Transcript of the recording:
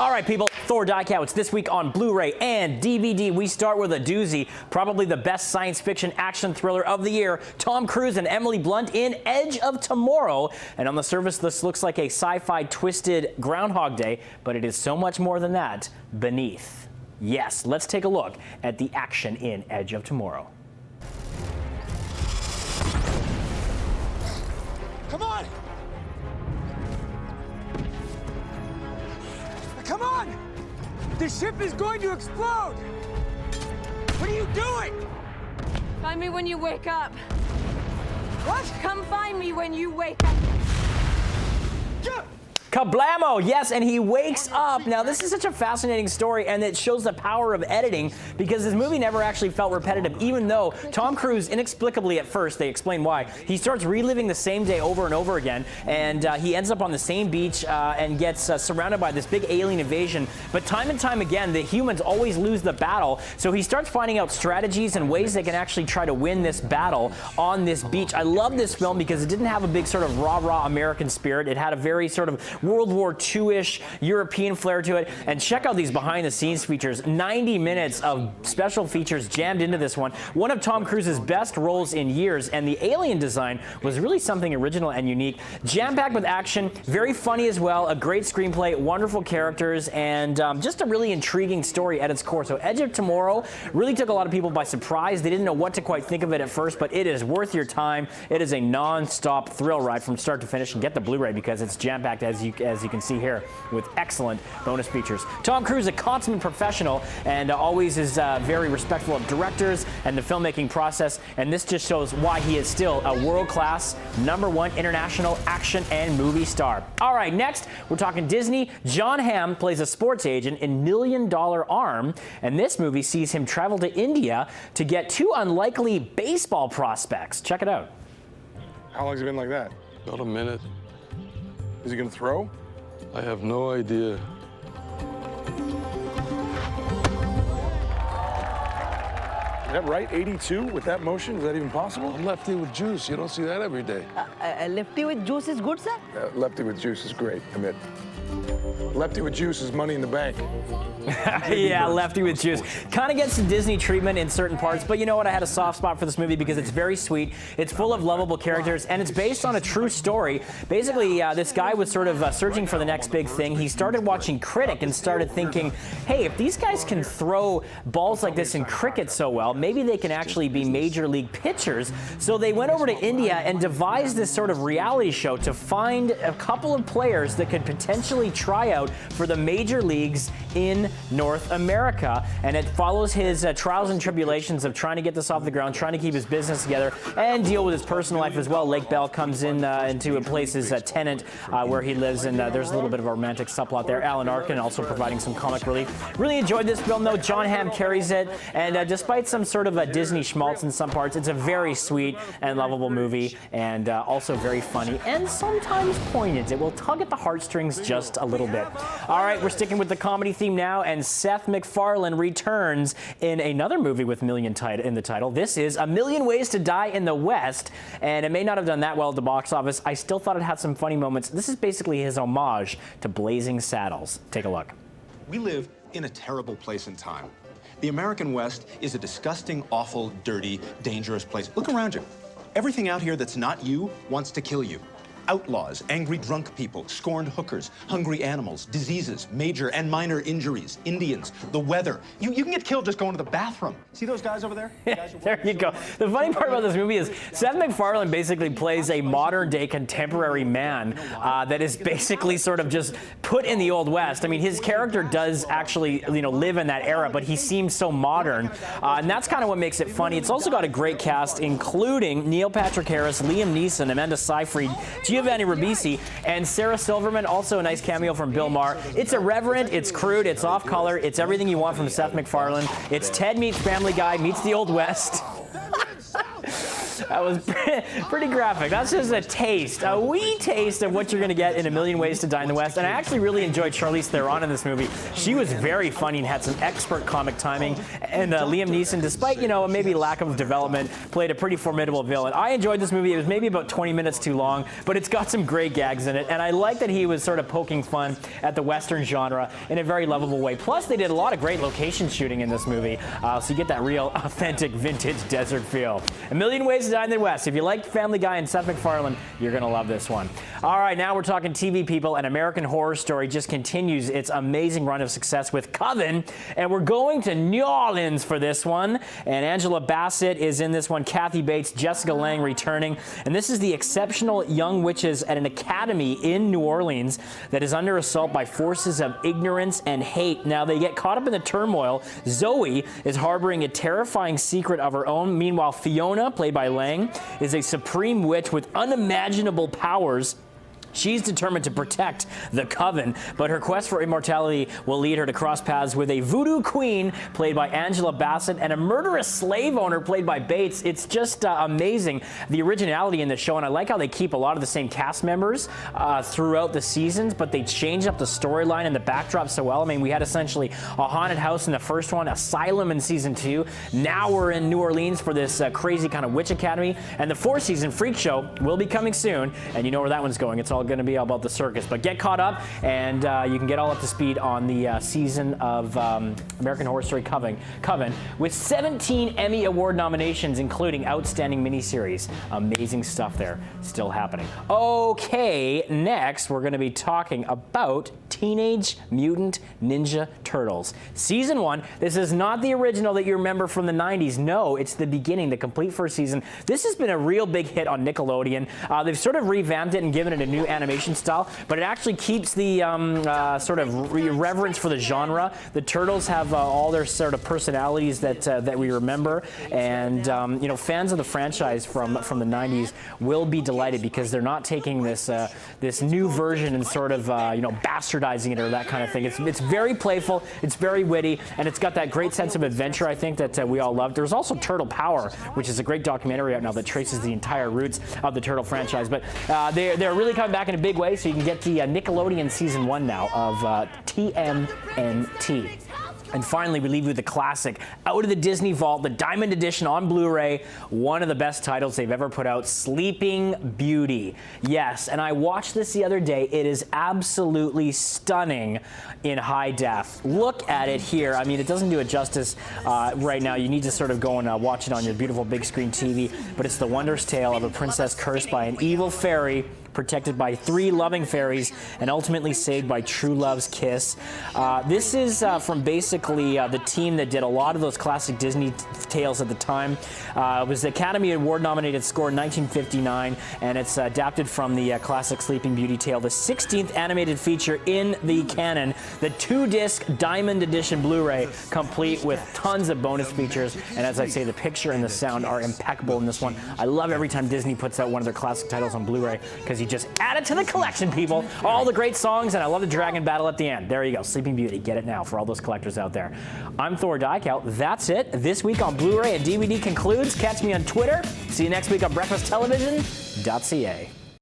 All right, people, Thor Die-Couch this week on Blu-ray and DVD. We start with a doozy, probably the best science fiction action thriller of the year. Tom Cruise and Emily Blunt in Edge of Tomorrow. And on the surface, this looks like a sci-fi twisted Groundhog Day, but it is so much more than that beneath. Yes, let's take a look at the action in Edge of Tomorrow. Come on! Come on! The ship is going to explode! What are you doing? Find me when you wake up. What? Come find me when you wake up. Kablamo! Yes, and he wakes up. Now, this is such a fascinating story, and it shows the power of editing because this movie never actually felt repetitive, even though Tom Cruise, inexplicably at first, they explain why, he starts reliving the same day over and over again, and he ends up on the same beach and gets surrounded by this big alien invasion. But time and time again, the humans always lose the battle, so he starts finding out strategies and ways they can actually try to win this battle on this beach. I love this film because it didn't have a big sort of rah-rah American spirit. It had a very sort of World War II-ish European flair to it. And check out these behind-the-scenes features. 90 minutes of special features jammed into this one. One of Tom Cruise's best roles in years, and the alien design was really something original and unique. Jam-packed with action, very funny as well, a great screenplay, wonderful characters, and just a really intriguing story at its core. So Edge of Tomorrow really took a lot of people by surprise. They didn't know what to quite think of it at first, but it is worth your time. It is a non-stop thrill ride from start to finish, and get the Blu-ray because it's jam-packed as you can see here with excellent bonus features. Tom Cruise, a consummate professional, and always is very respectful of directors and the filmmaking process, and this just shows why he is still a world-class #1 international action and movie star. All right, next we're talking Disney. Jon Hamm plays a sports agent in $1 Million Arm, and this movie sees him travel to India to get two unlikely baseball prospects. Check it out. How long's it been like that? About a minute. Is he gonna throw? I have no idea. Is that right? 82 with that motion? Is that even possible? I'm lefty with juice. You don't see that every day. Lefty with juice is good, sir? Lefty with juice is great, admit. Lefty with juice is money in the bank. Yeah, lefty with juice. Kind of gets the Disney treatment in certain parts, but you know what? I had a soft spot for this movie because it's very sweet. It's full of lovable characters, and it's based on a true story. Basically, this guy was sort of searching for the next big thing. He started watching cricket and started thinking, hey, if these guys can throw balls like this in cricket so well, maybe they can actually be major league pitchers. So they went over to India and devised this sort of reality show to find a couple of players that could potentially try out for the major leagues in North America, and it follows his trials and tribulations of trying to get this off the ground, trying to keep his business together, and deal with his personal life as well. Lake Bell comes in into a place as a tenant where he lives, and there's a little bit of a romantic subplot there. Alan Arkin also providing some comic relief. Really enjoyed this film, though. Jon Hamm carries it, and despite some sort of a Disney schmaltz in some parts, it's a very sweet and lovable movie, and also very funny and sometimes poignant. It will tug at the heartstrings just a little bit. All right, we're sticking with the comedy theme now, and Seth MacFarlane returns in another movie with million in the title. This is A Million Ways to Die in the West, and it may not have done that well at the box office. I still thought it had some funny moments. This is basically his homage to Blazing Saddles. Take a look. We live in a terrible place and time. The American West is a disgusting, awful, dirty, dangerous place. Look around you. Everything out here that's not you wants to kill you. Outlaws, angry drunk people, scorned hookers, hungry animals, diseases, major and minor injuries, Indians, the weather. You can get killed just going to the bathroom. See those guys over there? There you go. The funny part about this movie is Seth MacFarlane basically plays a modern-day contemporary man that is basically sort of just put in the Old West. I mean, his character does actually, live in that era, but he seems so modern, and that's kind of what makes it funny. It's also got a great cast, including Neil Patrick Harris, Liam Neeson, Amanda Seyfried, Giovanni Ribisi, and Sarah Silverman, also a nice cameo from Bill Maher. It's irreverent, it's crude, it's off-color, it's everything you want from Seth MacFarlane. It's Ted meets Family Guy meets the Old West. That was pretty graphic. That's just a taste, a wee taste of what you're going to get in A Million Ways to Die in the West. And I actually really enjoyed Charlize Theron in this movie. She was very funny and had some expert comic timing. And Liam Neeson, despite, maybe lack of development, played a pretty formidable villain. I enjoyed this movie. It was maybe about 20 minutes too long, but it's got some great gags in it. And I like that he was sort of poking fun at the Western genre in a very lovable way. Plus, they did a lot of great location shooting in this movie. So you get that real, authentic, vintage desert feel. A Million Ways to Die in the West. If you like Family Guy and Seth MacFarlane, you're going to love this one. All right, now we're talking TV, people, and American Horror Story just continues its amazing run of success with Coven, and we're going to New Orleans for this one. And Angela Bassett is in this one, Kathy Bates, Jessica Lange returning, and this is the exceptional young witches at an academy in New Orleans that is under assault by forces of ignorance and hate. Now, they get caught up in the turmoil. Zoe is harboring a terrifying secret of her own. Meanwhile, Fiona, played by Lange, is a supreme witch with unimaginable powers. She's determined to protect the Coven, but her quest for immortality will lead her to cross paths with a voodoo queen, played by Angela Bassett, and a murderous slave owner, played by Bates. It's just amazing, the originality in the show, and I like how they keep a lot of the same cast members throughout the seasons, but they change up the storyline and the backdrop so well. I mean, we had essentially a haunted house in the first one, asylum in season 2. Now we're in New Orleans for this crazy kind of witch academy, and the 4th season, Freak Show, will be coming soon, and you know where that one's going. It's all going to be all about the circus, but get caught up, and you can get all up to speed on the season of American Horror Story Coven with 17 Emmy Award nominations, including Outstanding Miniseries. Amazing stuff there, still happening. Okay, next we're going to be talking about Teenage Mutant Ninja Turtles. Season 1, this is not the original that you remember from the 90s. No, it's the beginning, the complete first season. This has been a real big hit on Nickelodeon. They've sort of revamped it and given it a new animation style, but it actually keeps the sort of reverence for the genre. The Turtles have all their sort of personalities that we remember, and fans of the franchise from the 90s will be delighted because they're not taking this this new version and sort of bastardizing it or that kind of thing. It's very playful, it's very witty, and it's got that great sense of adventure, I think, that we all love. There's also Turtle Power, which is a great documentary out now that traces the entire roots of the Turtle franchise. But they're really coming back in a big way, so you can get the Nickelodeon Season 1 now of TMNT. And finally, we leave you with the classic, out of the Disney Vault, the Diamond Edition on Blu-ray, one of the best titles they've ever put out, Sleeping Beauty. Yes, and I watched this the other day. It is absolutely stunning in high def. Look at it here. I mean, it doesn't do it justice right now. You need to sort of go and watch it on your beautiful big screen TV, but it's the wondrous tale of a princess cursed by an evil fairy, protected by 3 loving fairies, and ultimately saved by true love's kiss. This is from basically the team that did a lot of those classic Disney tales at the time. It was the Academy Award nominated score in 1959, and it's adapted from the classic Sleeping Beauty tale, the 16th animated feature in the canon, the 2-disc Diamond Edition Blu-ray, complete with tons of bonus features. And as I say, the picture and the sound are impeccable in this one. I love every time Disney puts out one of their classic titles on Blu-ray, because you just add it to the collection, people. All the great songs, and I love the dragon battle at the end. There you go, Sleeping Beauty. Get it now for all those collectors out there. I'm Thor Dykow. That's it. This week on Blu-ray and DVD concludes. Catch me on Twitter. See you next week on breakfasttelevision.ca.